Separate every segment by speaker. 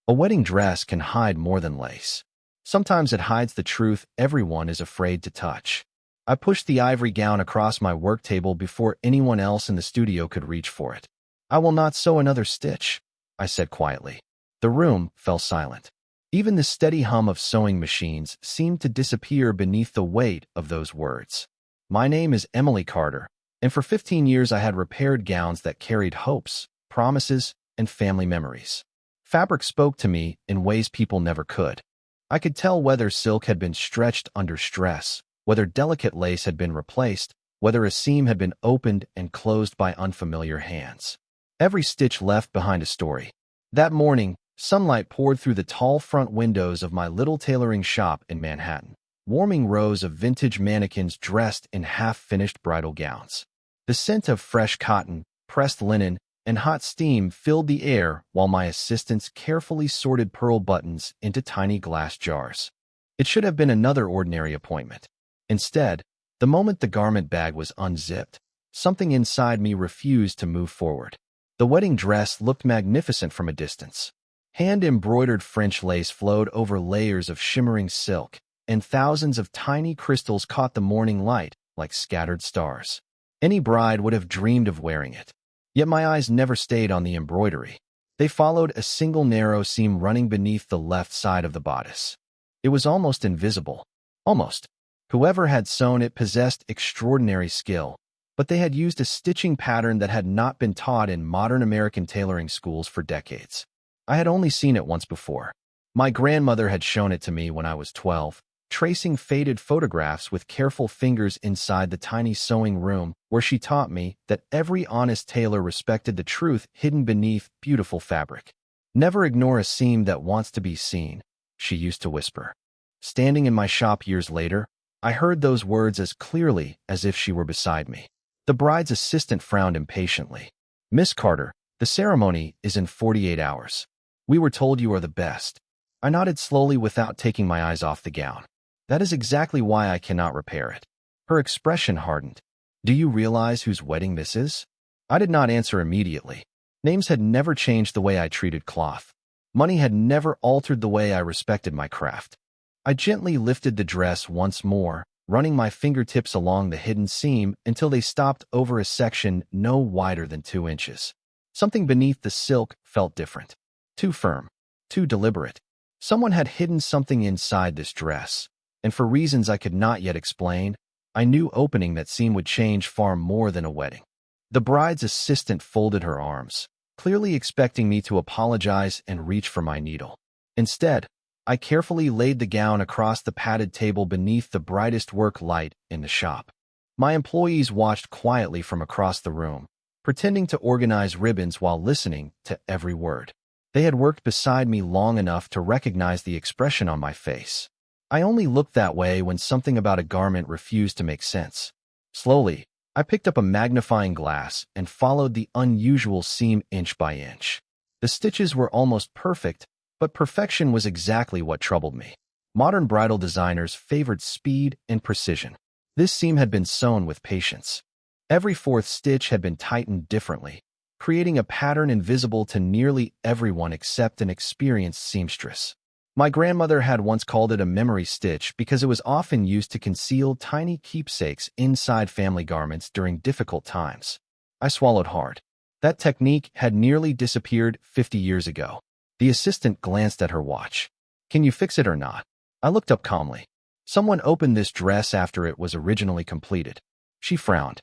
Speaker 1: A wedding dress can hide more than lace. Sometimes it hides the truth everyone is afraid to touch. I pushed the ivory gown across my work table before anyone else in the studio could reach for it. "I will not sew another stitch," I said quietly. The room fell silent. Even the steady hum of sewing machines seemed to disappear beneath the weight of those words. My name is Emily Carter, and for 15 years I had repaired gowns that carried hopes, promises, and family memories. Fabric spoke to me in ways people never could. I could tell whether silk had been stretched under stress, whether delicate lace had been replaced, whether a seam had been opened and closed by unfamiliar hands. Every stitch left behind a story. That morning, sunlight poured through the tall front windows of my little tailoring shop in Manhattan, warming rows of vintage mannequins dressed in half-finished bridal gowns. The scent of fresh cotton, pressed linen, and hot steam filled the air while my assistants carefully sorted pearl buttons into tiny glass jars. It should have been another ordinary appointment. Instead, the moment the garment bag was unzipped, something inside me refused to move forward. The wedding dress looked magnificent from a distance. Hand-embroidered French lace flowed over layers of shimmering silk, and thousands of tiny crystals caught the morning light like scattered stars. Any bride would have dreamed of wearing it. Yet my eyes never stayed on the embroidery. They followed a single narrow seam running beneath the left side of the bodice. It was almost invisible. Almost. Whoever had sewn it possessed extraordinary skill, but they had used a stitching pattern that had not been taught in modern American tailoring schools for decades. I had only seen it once before. My grandmother had shown it to me when I was 12, tracing faded photographs with careful fingers inside the tiny sewing room where she taught me that every honest tailor respected the truth hidden beneath beautiful fabric. "Never ignore a seam that wants to be seen," she used to whisper. Standing in my shop years later, I heard those words as clearly as if she were beside me. The bride's assistant frowned impatiently. "Miss Carter, the ceremony is in 48 hours. We were told you are the best." I nodded slowly without taking my eyes off the gown. "That is exactly why I cannot repair it." Her expression hardened. "Do you realize whose wedding this is?" I did not answer immediately. Names had never changed the way I treated cloth. Money had never altered the way I respected my craft. I gently lifted the dress once more, running my fingertips along the hidden seam until they stopped over a section no wider than 2 inches. Something beneath the silk felt different. Too firm. Too deliberate. Someone had hidden something inside this dress, and for reasons I could not yet explain, I knew opening that seam would change far more than a wedding. The bride's assistant folded her arms, clearly expecting me to apologize and reach for my needle. Instead, I carefully laid the gown across the padded table beneath the brightest work light in the shop. My employees watched quietly from across the room, pretending to organize ribbons while listening to every word. They had worked beside me long enough to recognize the expression on my face. I only looked that way when something about a garment refused to make sense. Slowly, I picked up a magnifying glass and followed the unusual seam inch by inch. The stitches were almost perfect, but perfection was exactly what troubled me. Modern bridal designers favored speed and precision. This seam had been sewn with patience. Every fourth stitch had been tightened differently, creating a pattern invisible to nearly everyone except an experienced seamstress. My grandmother had once called it a memory stitch because it was often used to conceal tiny keepsakes inside family garments during difficult times. I swallowed hard. That technique had nearly disappeared 50 years ago. The assistant glanced at her watch. "Can you fix it or not?" I looked up calmly. "Someone opened this dress after it was originally completed." She frowned.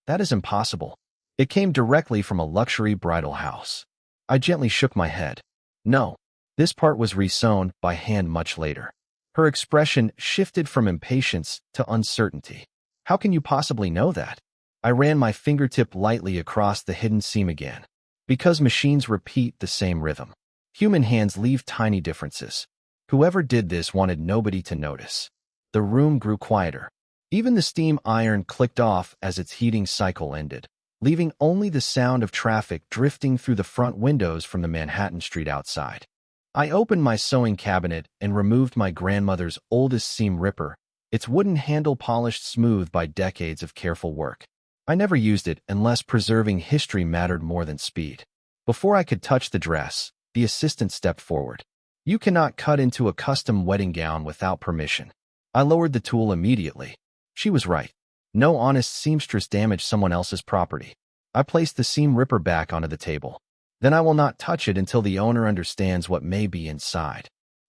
Speaker 1: "That is impossible. It came directly from a luxury bridal house." I gently shook my head. "No. This part was resewn by hand much later." Her expression shifted from impatience to uncertainty. "How can you possibly know that?" I ran my fingertip lightly across the hidden seam again. "Because machines repeat the same rhythm. Human hands leave tiny differences. Whoever did this wanted nobody to notice." The room grew quieter. Even the steam iron clicked off as its heating cycle ended, leaving only the sound of traffic drifting through the front windows from the Manhattan street outside. I opened my sewing cabinet and removed my grandmother's oldest seam ripper, its wooden handle polished smooth by decades of careful work. I never used it unless preserving history mattered more than speed. Before I could touch the dress, the assistant stepped forward. You cannot cut into a custom wedding gown without permission. I lowered the tool immediately. She was right. No honest seamstress damaged someone else's property. I placed the seam ripper back onto the table. Then I will not touch it until the owner understands what may be inside.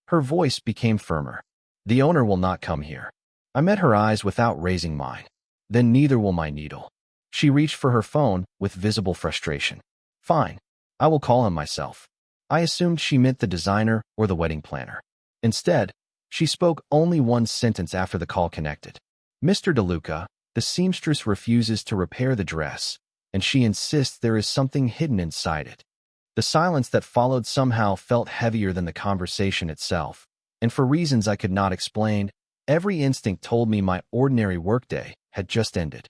Speaker 1: Her voice became firmer. The owner will not come here. I met her eyes without raising mine. Then neither will my needle. She reached for her phone with visible frustration. Fine. I will call him myself. I assumed she meant the designer or the wedding planner. Instead, she spoke only one sentence after the call connected. Mr. DeLuca, the seamstress refuses to repair the dress, and she insists there is something hidden inside it. The silence that followed somehow felt heavier than the conversation itself, and for reasons I could not explain, every instinct told me my ordinary workday had just ended.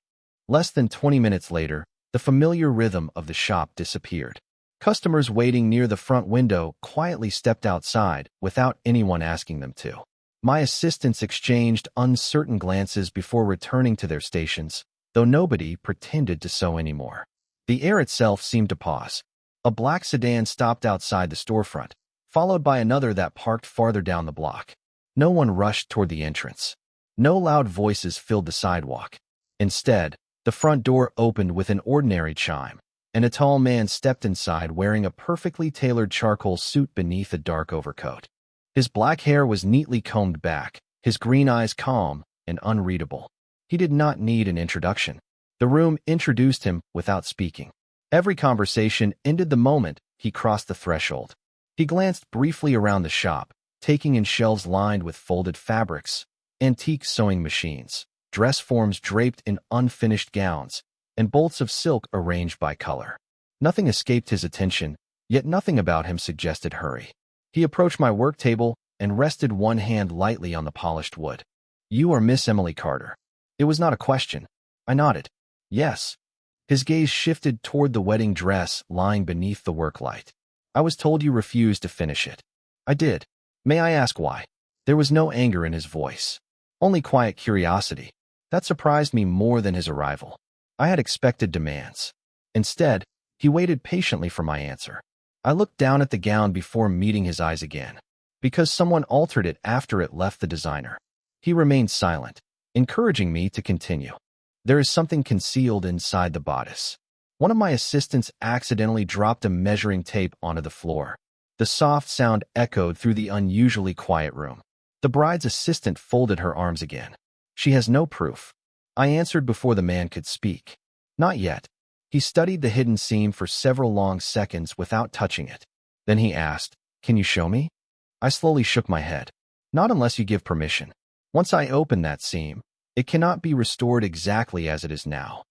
Speaker 1: Less than 20 minutes later, the familiar rhythm of the shop disappeared. Customers waiting near the front window quietly stepped outside without anyone asking them to. My assistants exchanged uncertain glances before returning to their stations, though nobody pretended to sew anymore. The air itself seemed to pause. A black sedan stopped outside the storefront, followed by another that parked farther down the block. No one rushed toward the entrance. No loud voices filled the sidewalk. Instead, the front door opened with an ordinary chime, and a tall man stepped inside wearing a perfectly tailored charcoal suit beneath a dark overcoat. His black hair was neatly combed back, his green eyes calm and unreadable. He did not need an introduction. The room introduced him without speaking. Every conversation ended the moment he crossed the threshold. He glanced briefly around the shop, taking in shelves lined with folded fabrics, antique sewing machines, dress forms draped in unfinished gowns, and bolts of silk arranged by color. Nothing escaped his attention, yet nothing about him suggested hurry. He approached my work table and rested one hand lightly on the polished wood. You are Miss Emily Carter. It was not a question. I nodded. Yes. His gaze shifted toward the wedding dress lying beneath the work light. I was told you refused to finish it. I did. May I ask why? There was no anger in his voice, only quiet curiosity. That surprised me more than his arrival. I had expected demands. Instead, he waited patiently for my answer. I looked down at the gown before meeting his eyes again. Because someone altered it after it left the designer. He remained silent, encouraging me to continue. There is something concealed inside the bodice. One of my assistants accidentally dropped a measuring tape onto the floor. The soft sound echoed through the unusually quiet room. The bride's assistant folded her arms again. She has no proof. I answered before the man could speak. Not yet. He studied the hidden seam for several long seconds without touching it. Then he asked, Can you show me? I slowly shook my head. Not unless you give permission. Once I open that seam, it cannot be restored exactly as it is now.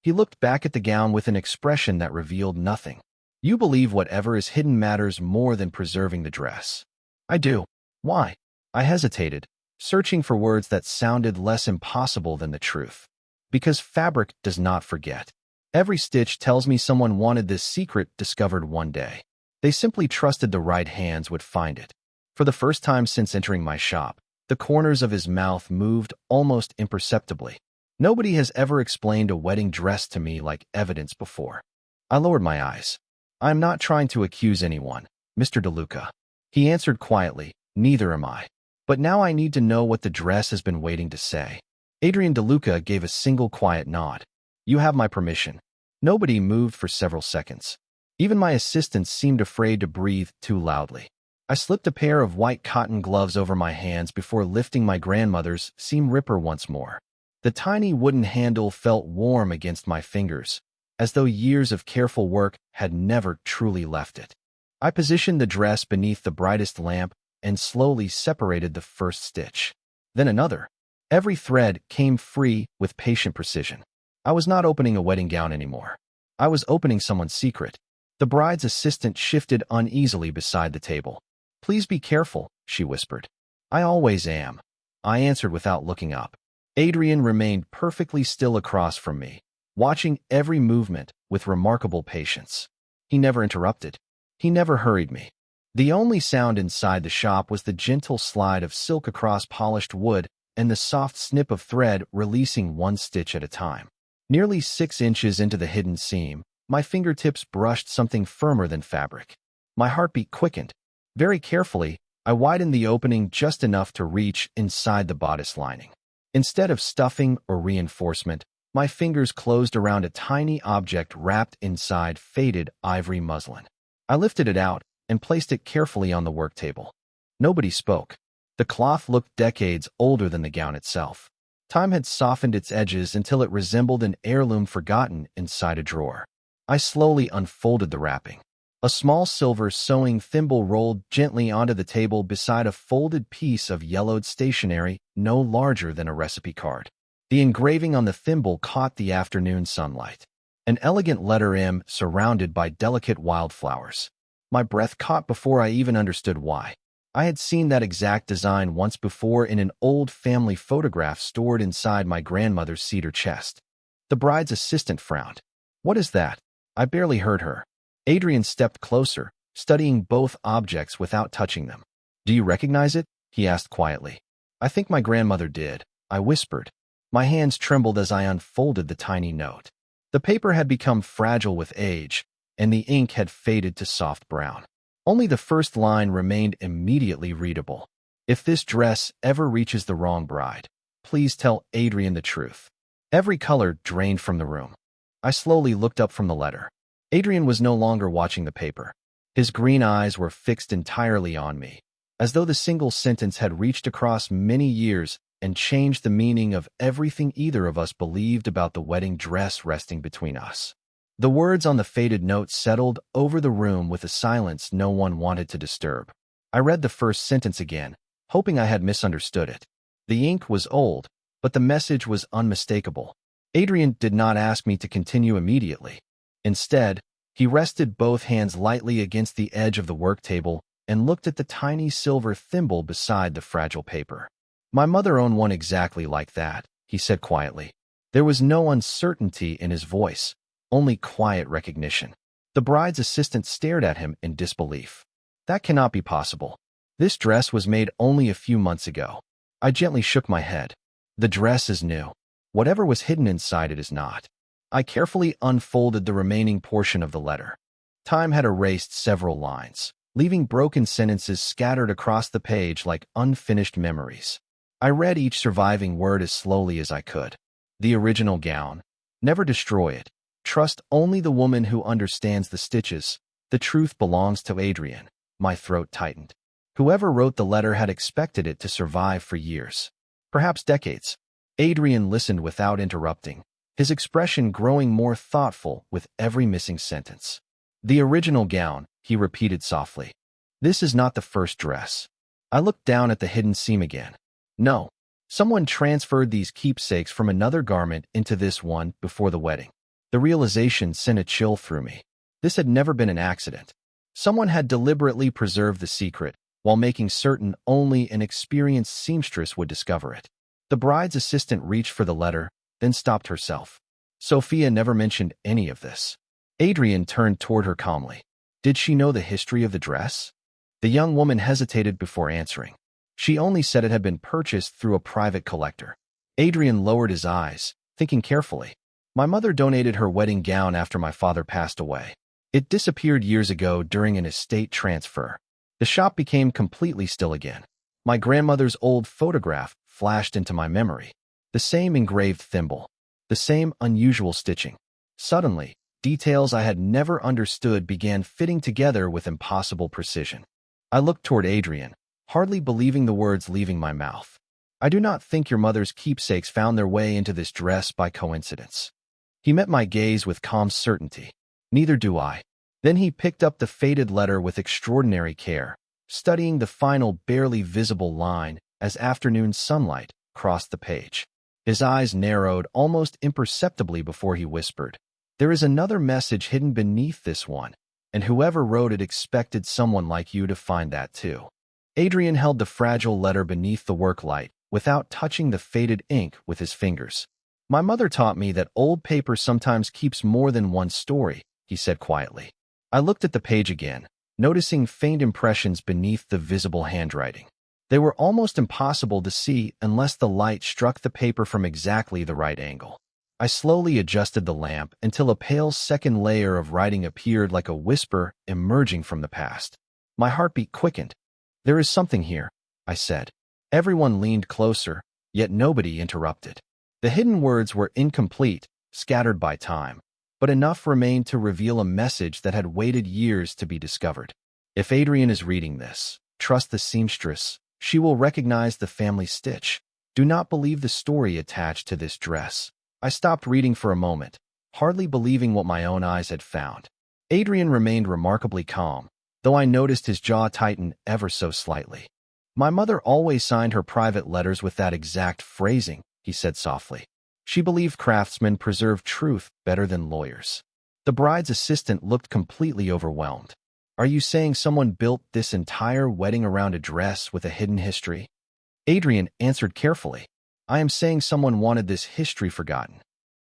Speaker 1: He looked back at the gown with an expression that revealed nothing. You believe whatever is hidden matters more than preserving the dress. I do. Why? I hesitated, searching for words that sounded less impossible than the truth. Because fabric does not forget. Every stitch tells me someone wanted this secret discovered one day. They simply trusted the right hands would find it. For the first time since entering my shop, the corners of his mouth moved almost imperceptibly. Nobody has ever explained a wedding dress to me like evidence before. I lowered my eyes. I am not trying to accuse anyone, Mr. DeLuca. He answered quietly, Neither am I. But now I need to know what the dress has been waiting to say. Adrian DeLuca gave a single quiet nod. You have my permission. Nobody moved for several seconds. Even my assistants seemed afraid to breathe too loudly. I slipped a pair of white cotton gloves over my hands before lifting my grandmother's seam ripper once more. The tiny wooden handle felt warm against my fingers, as though years of careful work had never truly left it. I positioned the dress beneath the brightest lamp and slowly separated the first stitch. Then another. Every thread came free with patient precision. I was not opening a wedding gown anymore. I was opening someone's secret. The bride's assistant shifted uneasily beside the table. Please be careful, she whispered. I always am. I answered without looking up. Adrian remained perfectly still across from me, watching every movement with remarkable patience. He never interrupted. He never hurried me. The only sound inside the shop was the gentle slide of silk across polished wood and the soft snip of thread releasing one stitch at a time. Nearly 6 inches into the hidden seam, my fingertips brushed something firmer than fabric. My heartbeat quickened. Very carefully, I widened the opening just enough to reach inside the bodice lining. Instead of stuffing or reinforcement, my fingers closed around a tiny object wrapped inside faded ivory muslin. I lifted it out and placed it carefully on the work table. Nobody spoke. The cloth looked decades older than the gown itself. Time had softened its edges until it resembled an heirloom forgotten inside a drawer. I slowly unfolded the wrapping. A small silver sewing thimble rolled gently onto the table beside a folded piece of yellowed stationery no larger than a recipe card. The engraving on the thimble caught the afternoon sunlight. An elegant letter M surrounded by delicate wildflowers. My breath caught before I even understood why. I had seen that exact design once before in an old family photograph stored inside my grandmother's cedar chest. The bride's assistant frowned. "What is that?" I barely heard her. Adrian stepped closer, studying both objects without touching them. "Do you recognize it?" he asked quietly. "I think my grandmother did," I whispered. My hands trembled as I unfolded the tiny note. The paper had become fragile with age, and the ink had faded to soft brown. Only the first line remained immediately readable. "If this dress ever reaches the wrong bride, please tell Adrian the truth." Every color drained from the room. I slowly looked up from the letter. Adrian was no longer watching the paper. His green eyes were fixed entirely on me, as though the single sentence had reached across many years and changed the meaning of everything either of us believed about the wedding dress resting between us. The words on the faded note settled over the room with a silence no one wanted to disturb. I read the first sentence again, hoping I had misunderstood it. The ink was old, but the message was unmistakable. Adrian did not ask me to continue immediately. Instead, he rested both hands lightly against the edge of the work table and looked at the tiny silver thimble beside the fragile paper. "My mother owned one exactly like that," he said quietly. There was no uncertainty in his voice, only quiet recognition. The bride's assistant stared at him in disbelief. "That cannot be possible. This dress was made only a few months ago." I gently shook my head. "The dress is new. Whatever was hidden inside it is not." I carefully unfolded the remaining portion of the letter. Time had erased several lines, leaving broken sentences scattered across the page like unfinished memories. I read each surviving word as slowly as I could. "The original gown. Never destroy it. Trust only the woman who understands the stitches. The truth belongs to Adrian." My throat tightened. Whoever wrote the letter had expected it to survive for years, perhaps decades. Adrian listened without interrupting, his expression growing more thoughtful with every missing sentence. "The original gown," he repeated softly. "This is not the first dress." I looked down at the hidden seam again. No, someone transferred these keepsakes from another garment into this one before the wedding. The realization sent a chill through me. This had never been an accident. Someone had deliberately preserved the secret, while making certain only an experienced seamstress would discover it. The bride's assistant reached for the letter, then stopped herself. "Sophia never mentioned any of this." Adrian turned toward her calmly. "Did she know the history of the dress?" The young woman hesitated before answering. She only said it had been purchased through a private collector. Adrian lowered his eyes, thinking carefully. "My mother donated her wedding gown after my father passed away. It disappeared years ago during an estate transfer." The shop became completely still again. My grandmother's old photograph flashed into my memory. The same engraved thimble, the same unusual stitching. Suddenly, details I had never understood began fitting together with impossible precision. I looked toward Adrian, hardly believing the words leaving my mouth. "I do not think your mother's keepsakes found their way into this dress by coincidence." He met my gaze with calm certainty. "Neither do I." Then he picked up the faded letter with extraordinary care, studying the final barely visible line as afternoon sunlight crossed the page. His eyes narrowed almost imperceptibly before he whispered, "There is another message hidden beneath this one, and whoever wrote it expected someone like you to find that too." Adrian held the fragile letter beneath the work light without touching the faded ink with his fingers. "My mother taught me that old paper sometimes keeps more than one story," he said quietly. I looked at the page again, noticing faint impressions beneath the visible handwriting. They were almost impossible to see unless the light struck the paper from exactly the right angle. I slowly adjusted the lamp until a pale second layer of writing appeared like a whisper emerging from the past. My heartbeat quickened. There is something here, I said. Everyone leaned closer, yet nobody interrupted. The hidden words were incomplete, scattered by time, but enough remained to reveal a message that had waited years to be discovered. If Adrian is reading this, trust the seamstress. She will recognize the family stitch. Do not believe the story attached to this dress. I stopped reading for a moment, hardly believing what my own eyes had found. Adrian remained remarkably calm, though I noticed his jaw tighten ever so slightly. My mother always signed her private letters with that exact phrasing, he said softly. She believed craftsmen preserve truth better than lawyers. The bride's assistant looked completely overwhelmed. Are you saying someone built this entire wedding around a dress with a hidden history? Adrian answered carefully. I am saying someone wanted this history forgotten.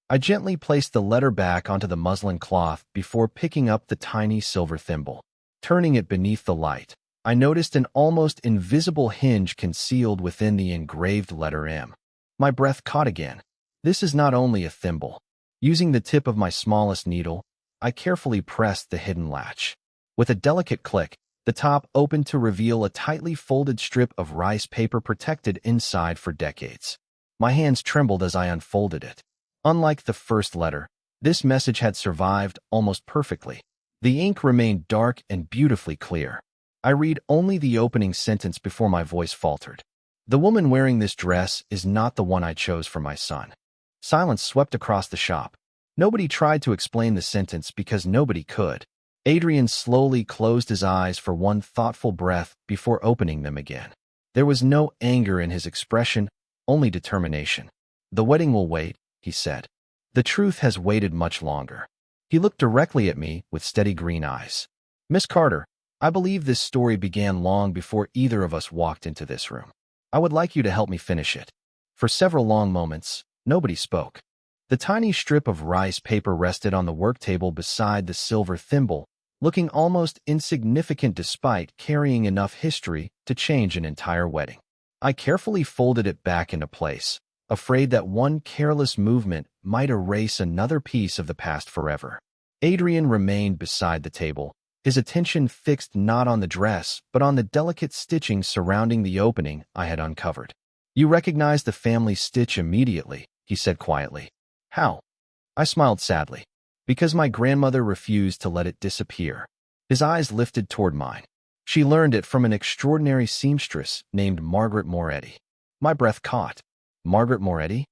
Speaker 1: I gently placed the letter back onto the muslin cloth before picking up the tiny silver thimble. Turning it beneath the light, I noticed an almost invisible hinge concealed within the engraved letter M. My breath caught again. This is not only a thimble. Using the tip of my smallest needle, I carefully pressed the hidden latch. With a delicate click, the top opened to reveal a tightly folded strip of rice paper protected inside for decades. My hands trembled as I unfolded it. Unlike the first letter, this message had survived almost perfectly. The ink remained dark and beautifully clear. I read only the opening sentence before my voice faltered. The woman wearing this dress is not the one I chose for my son. Silence swept across the shop. Nobody tried to explain the sentence because nobody could. Adrian slowly closed his eyes for one thoughtful breath before opening them again. There was no anger in his expression, only determination. The wedding will wait, he said. The truth has waited much longer. He looked directly at me with steady green eyes. Miss Carter, I believe this story began long before either of us walked into this room. I would like you to help me finish it. For several long moments, nobody spoke. The tiny strip of rice paper rested on the work table beside the silver thimble, looking almost insignificant despite carrying enough history to change an entire wedding. I carefully folded it back into place, afraid that one careless movement might erase another piece of the past forever. Adrian remained beside the table, his attention fixed not on the dress, but on the delicate stitching surrounding the opening I had uncovered. You recognized the family stitch immediately, he said quietly. How? I smiled sadly. Because my grandmother refused to let it disappear. His eyes lifted toward mine. She learned it from an extraordinary seamstress named Margaret Moretti. My breath caught. Margaret Moretti?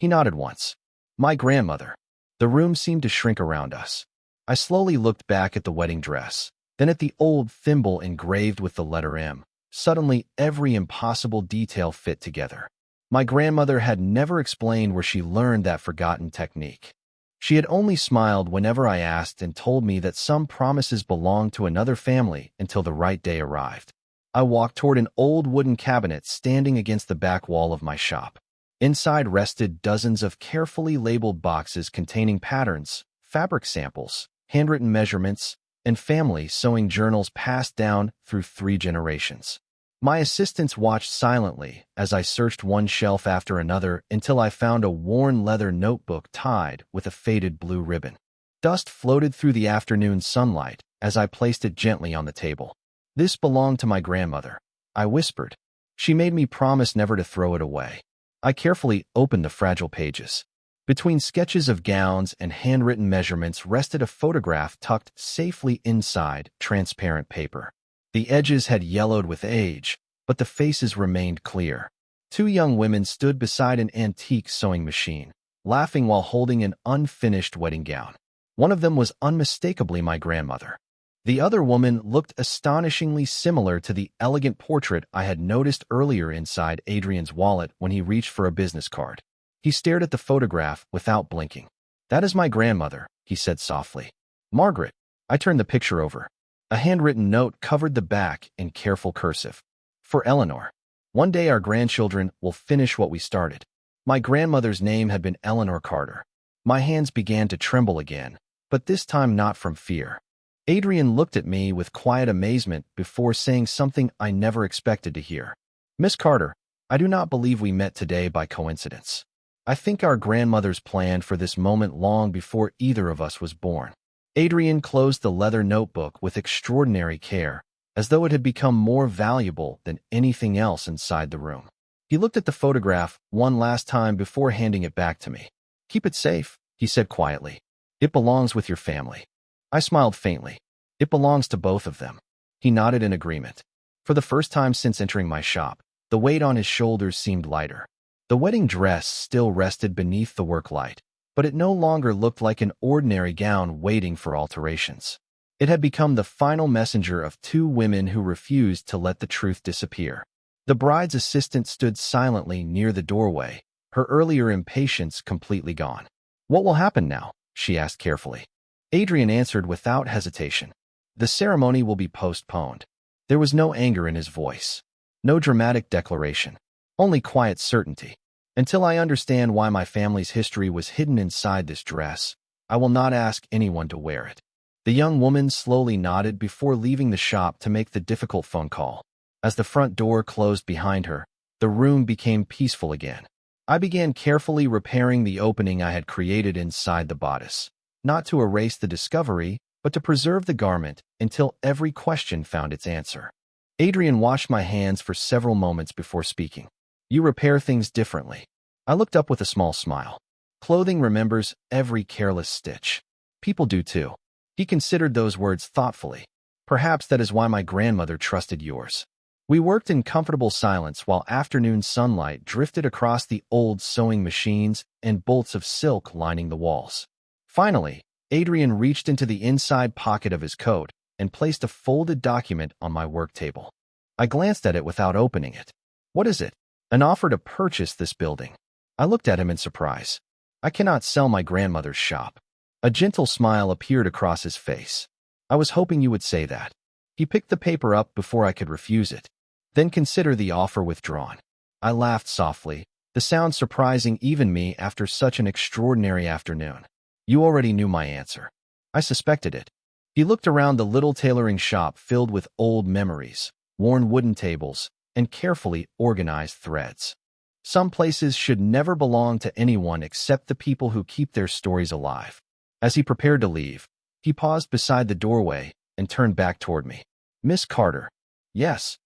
Speaker 1: He nodded once. My grandmother. The room seemed to shrink around us. I slowly looked back at the wedding dress, then at the old thimble engraved with the letter M. Suddenly, every impossible detail fit together. My grandmother had never explained where she learned that forgotten technique. She had only smiled whenever I asked and told me that some promises belonged to another family until the right day arrived. I walked toward an old wooden cabinet standing against the back wall of my shop. Inside rested dozens of carefully labeled boxes containing patterns, fabric samples, handwritten measurements, and family sewing journals passed down through 3 generations. My assistants watched silently as I searched one shelf after another until I found a worn leather notebook tied with a faded blue ribbon. Dust floated through the afternoon sunlight as I placed it gently on the table. This belonged to my grandmother, I whispered. She made me promise never to throw it away. I carefully opened the fragile pages. Between sketches of gowns and handwritten measurements rested a photograph tucked safely inside transparent paper. The edges had yellowed with age, but the faces remained clear. 2 young women stood beside an antique sewing machine, laughing while holding an unfinished wedding gown. One of them was unmistakably my grandmother. The other woman looked astonishingly similar to the elegant portrait I had noticed earlier inside Adrian's wallet when he reached for a business card. He stared at the photograph without blinking. That is my grandmother, he said softly. Margaret. I turned the picture over. A handwritten note covered the back in careful cursive. For Eleanor. One day our grandchildren will finish what we started. My grandmother's name had been Eleanor Carter. My hands began to tremble again, but this time not from fear. Adrian looked at me with quiet amazement before saying something I never expected to hear. Miss Carter, I do not believe we met today by coincidence. I think our grandmothers planned for this moment long before either of us was born. Adrian closed the leather notebook with extraordinary care, as though it had become more valuable than anything else inside the room. He looked at the photograph one last time before handing it back to me. "Keep it safe," he said quietly. "It belongs with your family." I smiled faintly. "It belongs to both of them." He nodded in agreement. For the first time since entering my shop, the weight on his shoulders seemed lighter. The wedding dress still rested beneath the work light, but it no longer looked like an ordinary gown waiting for alterations. It had become the final messenger of two women who refused to let the truth disappear. The bride's assistant stood silently near the doorway, her earlier impatience completely gone. "What will happen now?" she asked carefully. Adrian answered without hesitation. "The ceremony will be postponed." There was no anger in his voice, no dramatic declaration, only quiet certainty. "Until I understand why my family's history was hidden inside this dress, I will not ask anyone to wear it." The young woman slowly nodded before leaving the shop to make the difficult phone call. As the front door closed behind her, the room became peaceful again. I began carefully repairing the opening I had created inside the bodice, not to erase the discovery, but to preserve the garment until every question found its answer. Adrian washed my hands for several moments before speaking. "You repair things differently." I looked up with a small smile. "Clothing remembers every careless stitch. People do too." He considered those words thoughtfully. "Perhaps that is why my grandmother trusted yours." We worked in comfortable silence while afternoon sunlight drifted across the old sewing machines and bolts of silk lining the walls. Finally, Adrian reached into the inside pocket of his coat and placed a folded document on my work table. I glanced at it without opening it. "What is it?" "An offer to purchase this building." I looked at him in surprise. "I cannot sell my grandmother's shop." A gentle smile appeared across his face. "I was hoping you would say that." He picked the paper up before I could refuse it. "Then consider the offer withdrawn." I laughed softly, the sound surprising even me after such an extraordinary afternoon. "You already knew my answer." "I suspected it." He looked around the little tailoring shop filled with old memories, worn wooden tables, and carefully organized threads. Some places should never belong to anyone except the people who keep their stories alive. As he prepared to leave, he paused beside the doorway and turned back toward me. "Miss Carter." "Yes."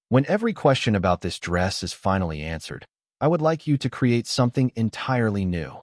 Speaker 1: "When every question about this dress is finally answered, I would like you to create something entirely new."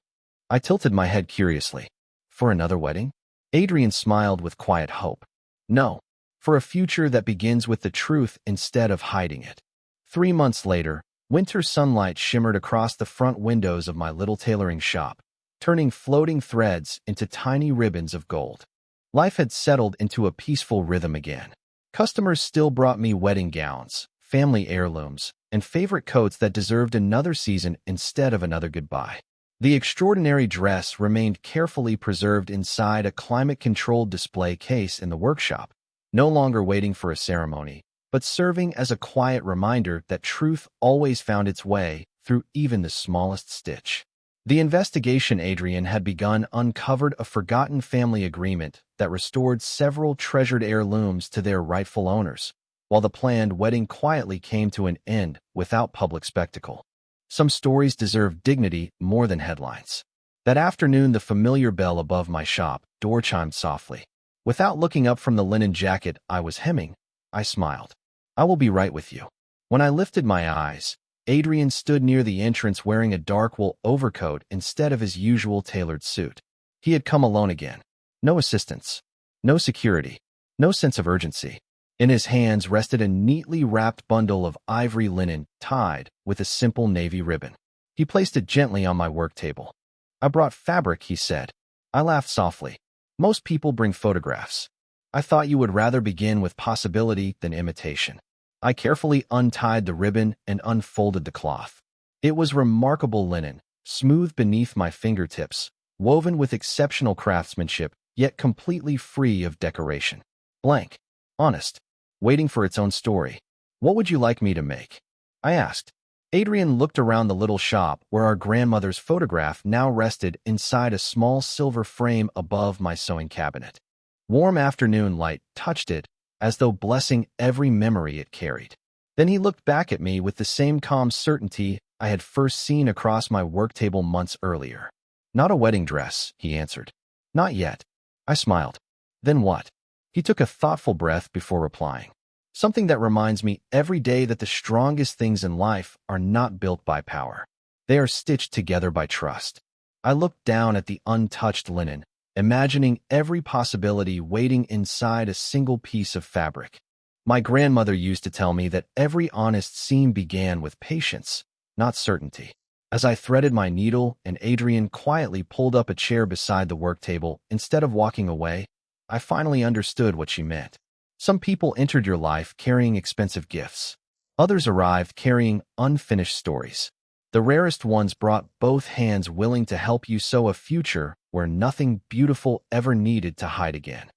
Speaker 1: I tilted my head curiously. "For another wedding?" Adrian smiled with quiet hope. "No, for a future that begins with the truth instead of hiding it." 3 months later, winter sunlight shimmered across the front windows of my little tailoring shop, turning floating threads into tiny ribbons of gold. Life had settled into a peaceful rhythm again. Customers still brought me wedding gowns, family heirlooms, and favorite coats that deserved another season instead of another goodbye. The extraordinary dress remained carefully preserved inside a climate-controlled display case in the workshop, no longer waiting for a ceremony, but serving as a quiet reminder that truth always found its way through even the smallest stitch. The investigation Adrian had begun uncovered a forgotten family agreement that restored several treasured heirlooms to their rightful owners, while the planned wedding quietly came to an end without public spectacle. Some stories deserve dignity more than headlines. That afternoon, the familiar bell above my shop door chimed softly. Without looking up from the linen jacket I was hemming, I smiled. "I will be right with you." When I lifted my eyes, Adrian stood near the entrance wearing a dark wool overcoat instead of his usual tailored suit. He had come alone again. No assistance, no security, no sense of urgency. In his hands rested a neatly wrapped bundle of ivory linen tied with a simple navy ribbon. He placed it gently on my work table. "I brought fabric," he said. I laughed softly. "Most people bring photographs. I thought you would rather begin with possibility than imitation." I carefully untied the ribbon and unfolded the cloth. It was remarkable linen, smooth beneath my fingertips, woven with exceptional craftsmanship, yet completely free of decoration. Blank, honest, waiting for its own story. "What would you like me to make?" I asked. Adrian looked around the little shop where our grandmother's photograph now rested inside a small silver frame above my sewing cabinet. Warm afternoon light touched it, as though blessing every memory it carried. Then he looked back at me with the same calm certainty I had first seen across my work table months earlier. "Not a wedding dress," he answered. "Not yet." I smiled. "Then what?" He took a thoughtful breath before replying. Something that reminds me every day that the strongest things in life are not built by power. They are stitched together by trust. I looked down at the untouched linen, imagining every possibility waiting inside a single piece of fabric. My grandmother used to tell me that every honest seam began with patience, not certainty. As I threaded my needle and Adrian quietly pulled up a chair beside the work table instead of walking away, I finally understood what she meant. Some people entered your life carrying expensive gifts. Others arrived carrying unfinished stories. The rarest ones brought both hands willing to help you sow a future where nothing beautiful ever needed to hide again.